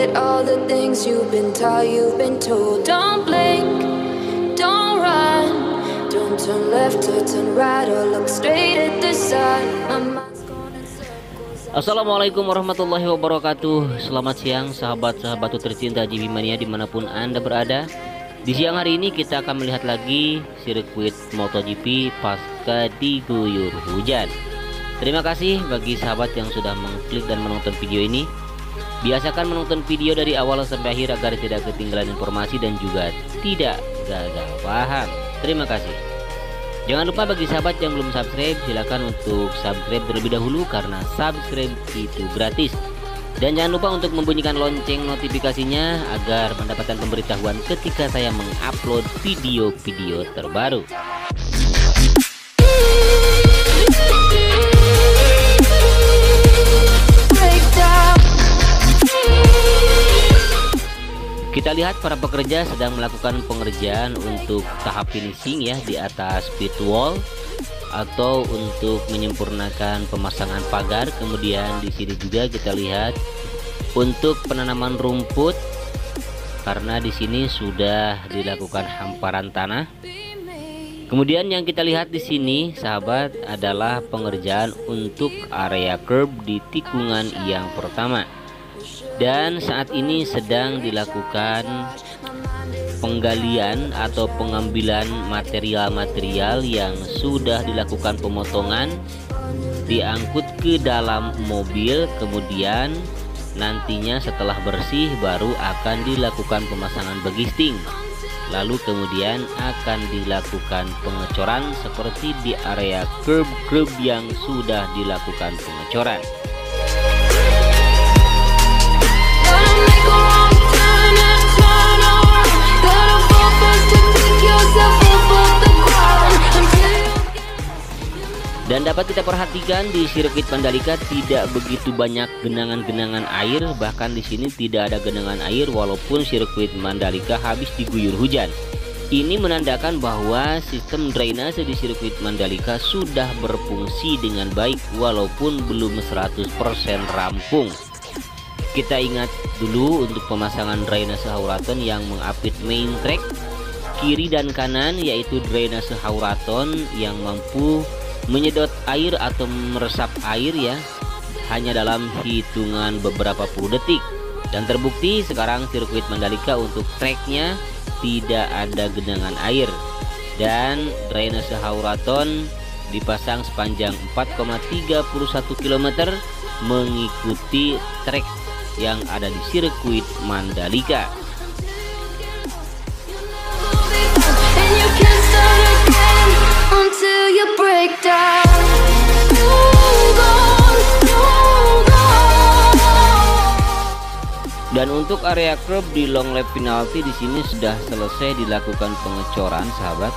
forget all the things you've been taught, you've been told. Don't blink, don't run, don't turn left or turn right or look straight at the sun. My mind's going in circles. Assalamualaikum warahmatullahi wabarakatuh. Selamat siang sahabat-sahabatku tercinta GB Mania dimanapun Anda berada. Di siang hari ini kita akan melihat lagi sirkuit MotoGP pasca diguyur hujan. Terima kasih bagi sahabat yang sudah mengklik dan menonton video ini. Biasakan menonton video dari awal sampai akhir agar tidak ketinggalan informasi dan juga tidak gagal paham. Terima kasih. Jangan lupa bagi sahabat yang belum subscribe, silakan untuk subscribe terlebih dahulu karena subscribe itu gratis. Dan jangan lupa untuk membunyikan lonceng notifikasinya agar mendapatkan pemberitahuan ketika saya mengupload video-video terbaru. Kita lihat para pekerja sedang melakukan pengerjaan untuk tahap finishing ya di atas pit wall atau untuk menyempurnakan pemasangan pagar. Kemudian di sini juga kita lihat untuk penanaman rumput karena di sini sudah dilakukan hamparan tanah. Kemudian yang kita lihat di sini sahabat adalah pengerjaan untuk area curb di tikungan yang pertama. Dan saat ini sedang dilakukan penggalian atau pengambilan material-material yang sudah dilakukan pemotongan, diangkut ke dalam mobil, kemudian nantinya setelah bersih baru akan dilakukan pemasangan begisting, lalu kemudian akan dilakukan pengecoran seperti di area curb yang sudah dilakukan pengecoran. Dan dapat kita perhatikan di sirkuit Mandalika tidak begitu banyak genangan-genangan air, bahkan di sini tidak ada genangan air walaupun sirkuit Mandalika habis diguyur hujan. Ini menandakan bahwa sistem drainase di sirkuit Mandalika sudah berfungsi dengan baik walaupun belum 100% rampung. Kita ingat dulu untuk pemasangan drainase hauraton yang mengapit main track kiri dan kanan, yaitu drainase hauraton yang mampu menyedot air atau meresap air ya hanya dalam hitungan beberapa puluh detik. Dan terbukti sekarang sirkuit Mandalika untuk treknya tidak ada genangan air dan drainase hauraton dipasang sepanjang 4,31 km mengikuti trek yang ada di sirkuit Mandalika. Dan untuk area curb di long lap penalty di sini sudah selesai dilakukan pengecoran sahabat.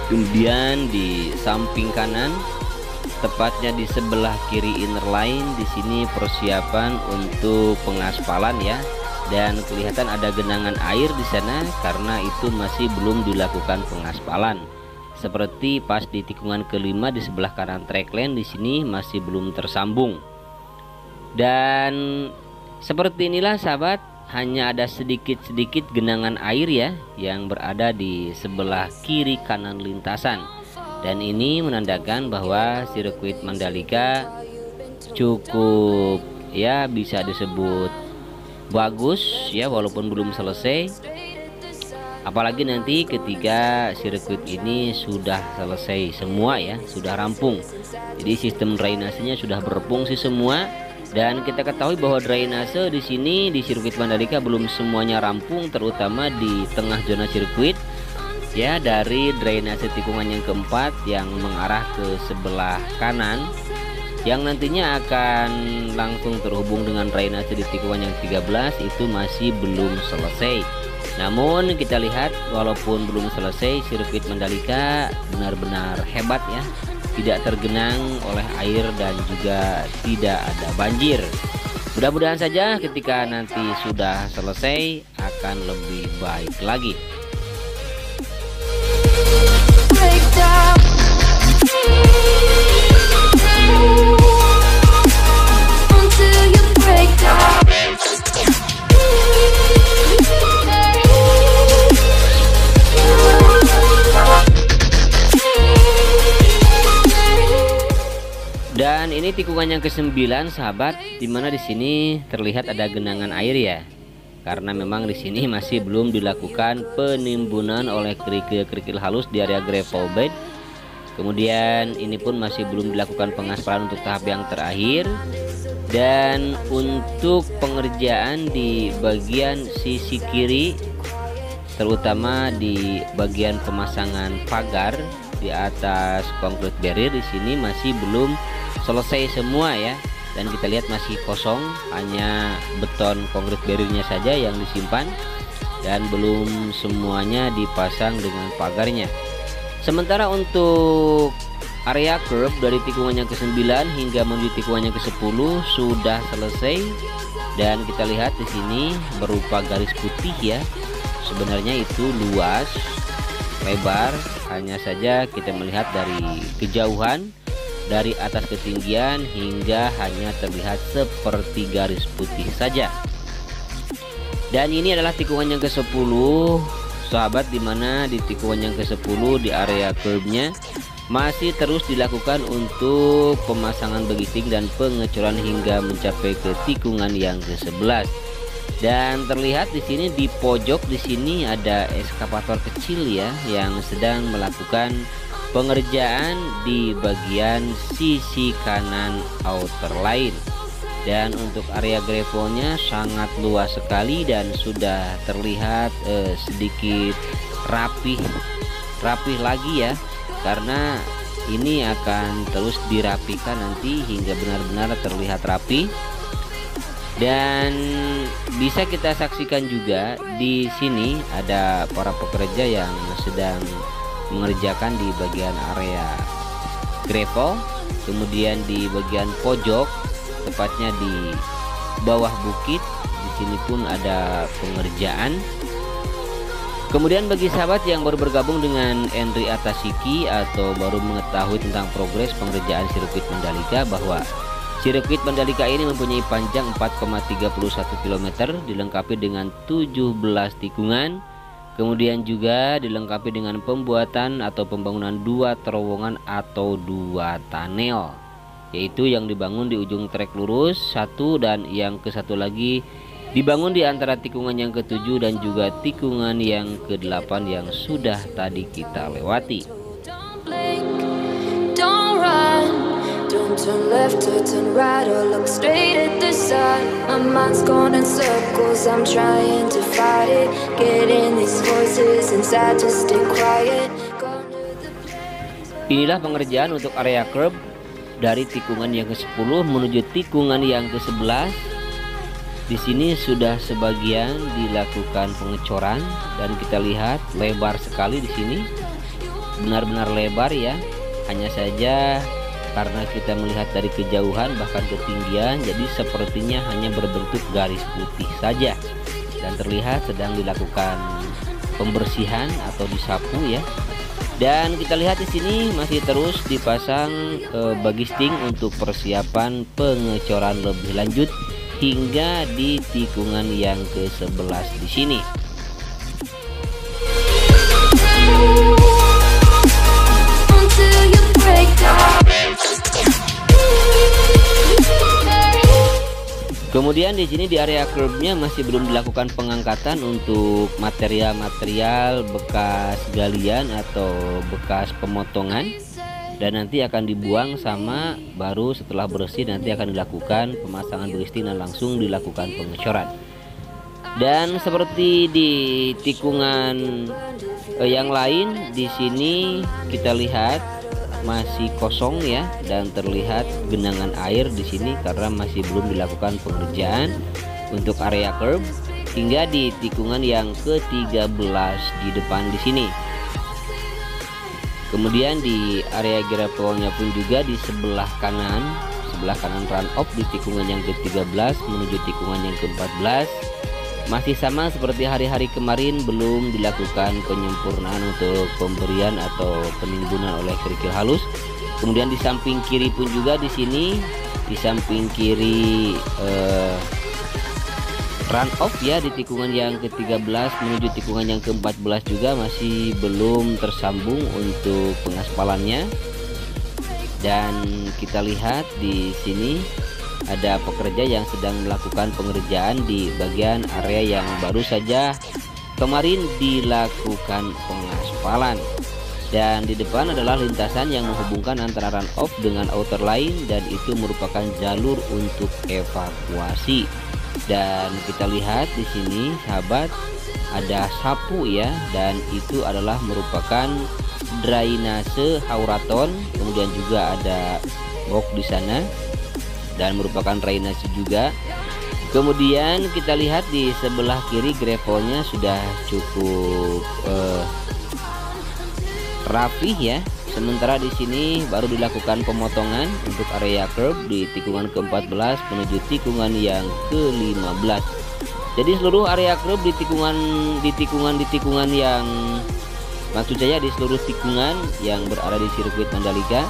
Kemudian di samping kanan, tepatnya di sebelah kiri inner line, di sini persiapan untuk pengaspalan ya. Dan kelihatan ada genangan air di sana karena itu masih belum dilakukan pengaspalan. Seperti pas di tikungan kelima di sebelah kanan track lane di sini masih belum tersambung. Dan seperti inilah sahabat, hanya ada sedikit-sedikit genangan air ya yang berada di sebelah kiri kanan lintasan. Dan ini menandakan bahwa sirkuit Mandalika cukup ya bisa disebut bagus ya walaupun belum selesai. Apalagi nanti ketika sirkuit ini sudah selesai semua ya, sudah rampung. Jadi sistem drainasenya sudah berfungsi semua. Dan kita ketahui bahwa drainase di sini di sirkuit Mandalika belum semuanya rampung, terutama di tengah zona sirkuit ya, dari drainase tikungan yang keempat yang mengarah ke sebelah kanan yang nantinya akan langsung terhubung dengan drainase di tikungan yang 13 itu masih belum selesai. Namun kita lihat walaupun belum selesai, sirkuit Mandalika benar-benar hebat ya, tidak tergenang oleh air dan juga tidak ada banjir. Mudah-mudahan saja ketika nanti sudah selesai akan lebih baik lagi. Until you break down. Dan ini tikungan yang ke-9 sahabat, dimana di sini terlihat ada genangan air ya. Karena memang di sini masih belum dilakukan penimbunan oleh kerikil-kerikil halus di area gravel bed. Kemudian ini pun masih belum dilakukan pengaspalan untuk tahap yang terakhir. Dan untuk pengerjaan di bagian sisi kiri, terutama di bagian pemasangan pagar di atas concrete barrier, di sini masih belum selesai semua ya. Dan kita lihat masih kosong, hanya beton concrete barriernya saja yang disimpan dan belum semuanya dipasang dengan pagarnya. Sementara untuk area curb dari tikungan yang ke-9 hingga menuju tikungan yang ke-10 sudah selesai, dan kita lihat di sini berupa garis putih ya. Sebenarnya itu luas, lebar, hanya saja kita melihat dari kejauhan, dari atas ketinggian hingga hanya terlihat seperti garis putih saja. Dan ini adalah tikungan yang ke-10 sahabat, dimana di tikungan yang ke-10 di area curbnya masih terus dilakukan untuk pemasangan begising dan pengecoran hingga mencapai ke tikungan yang ke-11. Dan terlihat di sini di pojok di sini ada eskavator kecil ya yang sedang melakukan pengerjaan di bagian sisi kanan outer line. Dan untuk area gravelnya sangat luas sekali dan sudah terlihat sedikit rapih lagi ya, karena ini akan terus dirapikan nanti hingga benar-benar terlihat rapi. Dan bisa kita saksikan juga di sini ada para pekerja yang sedang mengerjakan di bagian area gravel, kemudian di bagian pojok tepatnya di bawah bukit di sini pun ada pengerjaan. Kemudian bagi sahabat yang baru bergabung dengan Endri Atasiki atau baru mengetahui tentang progres pengerjaan sirkuit Mandalika, bahwa sirkuit Mandalika ini mempunyai panjang 4,31 km dilengkapi dengan 17 tikungan. Kemudian juga dilengkapi dengan pembuatan atau pembangunan 2 terowongan atau 2 tunnel, yaitu yang dibangun di ujung trek lurus satu dan yang ke-1 lagi dibangun di antara tikungan yang ke-7 dan juga tikungan yang ke-8 yang sudah tadi kita lewati. Don't turn left or turn right or look straight at the sun. My mind's going in circles, I'm trying to fight it. Getting these voices inside to stay quiet. Inilah pengerjaan untuk area curb dari tikungan yang ke-10 menuju tikungan yang ke-11. Di sini sudah sebagian dilakukan pengecoran dan kita lihat lebar sekali di sini. Benar-benar lebar ya. Hanya saja karena kita melihat dari kejauhan bahkan ketinggian, jadi sepertinya hanya berbentuk garis putih saja dan terlihat sedang dilakukan pembersihan atau disapu ya. Dan kita lihat di sini masih terus dipasang bagisting untuk persiapan pengecoran lebih lanjut hingga di tikungan yang ke-11 di sini. Kemudian di sini di area curbnya masih belum dilakukan pengangkatan untuk material-material bekas galian atau bekas pemotongan, dan nanti akan dibuang sama baru setelah bersih nanti akan dilakukan pemasangan beristing dan langsung dilakukan pengecoran. Dan seperti di tikungan yang lain di sini kita lihat masih kosong ya, dan terlihat genangan air di sini karena masih belum dilakukan pengerjaan untuk area curb hingga di tikungan yang ke-13 di depan di sini. Kemudian di area gravelnya pun juga di sebelah kanan run off di tikungan yang ke-13 menuju tikungan yang ke-14 masih sama seperti hari-hari kemarin, belum dilakukan penyempurnaan untuk pemberian atau penimbunan oleh kerikil halus. Kemudian di samping kiri pun juga di sini di samping kiri run off ya di tikungan yang ke-13 menuju tikungan yang ke-14 juga masih belum tersambung untuk pengaspalannya. Dan kita lihat di sini ada pekerja yang sedang melakukan pengerjaan di bagian area yang baru saja kemarin dilakukan pengaspalan. Dan di depan adalah lintasan yang menghubungkan antara runoff dengan outer line, dan itu merupakan jalur untuk evakuasi. Dan kita lihat di sini sahabat, ada sapu ya, dan itu adalah merupakan drainase hauraton. Kemudian juga ada box di sana dan merupakan drainase juga. Kemudian kita lihat di sebelah kiri gravelnya sudah cukup rapih ya. Sementara di sini baru dilakukan pemotongan untuk area curb di tikungan ke-14 menuju tikungan yang ke-15. Jadi seluruh area curb di tikungan yang maksud saya di seluruh tikungan yang berada di sirkuit Mandalika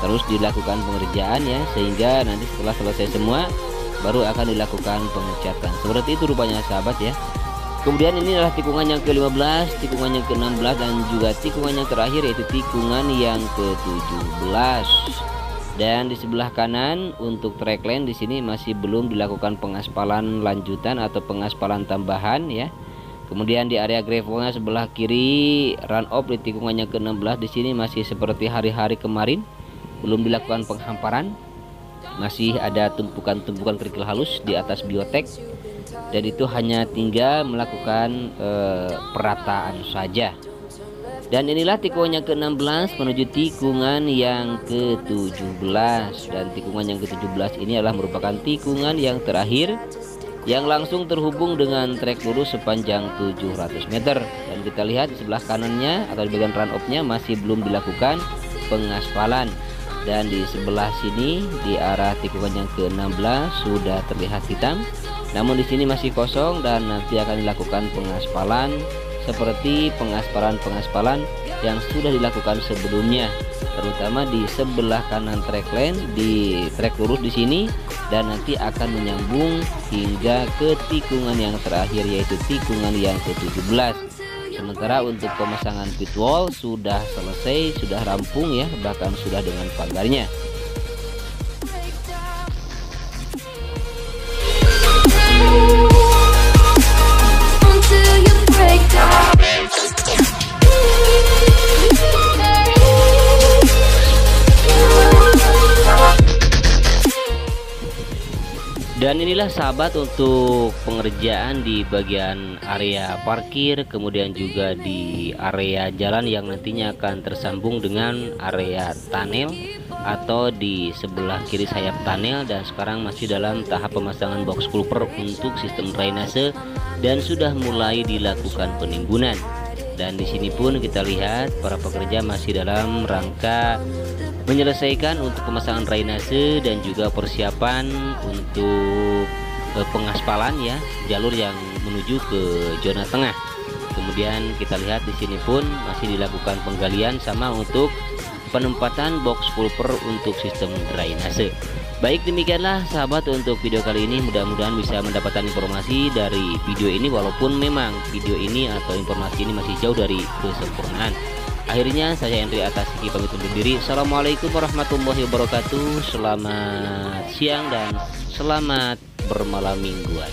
terus dilakukan pengerjaan ya, sehingga nanti setelah selesai semua baru akan dilakukan pengecatan. Seperti itu rupanya sahabat ya. Kemudian ini adalah tikungan yang ke-15, tikungan yang ke-16, dan juga tikungan yang terakhir yaitu tikungan yang ke-17. Dan di sebelah kanan untuk track lane di sini masih belum dilakukan pengaspalan lanjutan atau pengaspalan tambahan ya. Kemudian di area gravelnya sebelah kiri runoff di tikungan yang ke-16 di sini masih seperti hari-hari kemarin, belum dilakukan penghamparan. Masih ada tumpukan-tumpukan kerikil halus di atas biotek, dan itu hanya tinggal melakukan perataan saja. Dan inilah tikungan yang ke-16 menuju tikungan yang ke-17. Dan tikungan yang ke-17 ini adalah merupakan tikungan yang terakhir yang langsung terhubung dengan trek lurus sepanjang 700 meter. Dan kita lihat di sebelah kanannya atau di bagian runoff-nya masih belum dilakukan pengaspalan. Dan di sebelah sini di arah tikungan yang ke-16 sudah terlihat hitam. Namun di sini masih kosong dan nanti akan dilakukan pengaspalan seperti pengaspalan yang sudah dilakukan sebelumnya, terutama di sebelah kanan track lane di trek lurus di sini, dan nanti akan menyambung hingga ke tikungan yang terakhir yaitu tikungan yang ke-17. Sementara untuk pemasangan pit wall sudah selesai, sudah rampung ya, bahkan sudah dengan pagarnya. Dan inilah sahabat untuk pengerjaan di bagian area parkir, kemudian juga di area jalan yang nantinya akan tersambung dengan area tunnel atau di sebelah kiri sayap tunnel. Dan sekarang masih dalam tahap pemasangan box culvert untuk sistem drainase dan sudah mulai dilakukan penimbunan. Dan di sini pun kita lihat para pekerja masih dalam rangka menyelesaikan untuk pemasangan drainase dan juga persiapan untuk pengaspalan ya, jalur yang menuju ke zona tengah. Kemudian kita lihat di sini pun masih dilakukan penggalian sama untuk penempatan box culvert untuk sistem drainase. Baik, demikianlah sahabat untuk video kali ini. Mudah-mudahan bisa mendapatkan informasi dari video ini, walaupun memang video ini atau informasi ini masih jauh dari kesempurnaan. Akhirnya saya Henry Atasiki pamit undur diri. Assalamualaikum warahmatullahi wabarakatuh. Selamat siang dan selamat bermalam mingguan.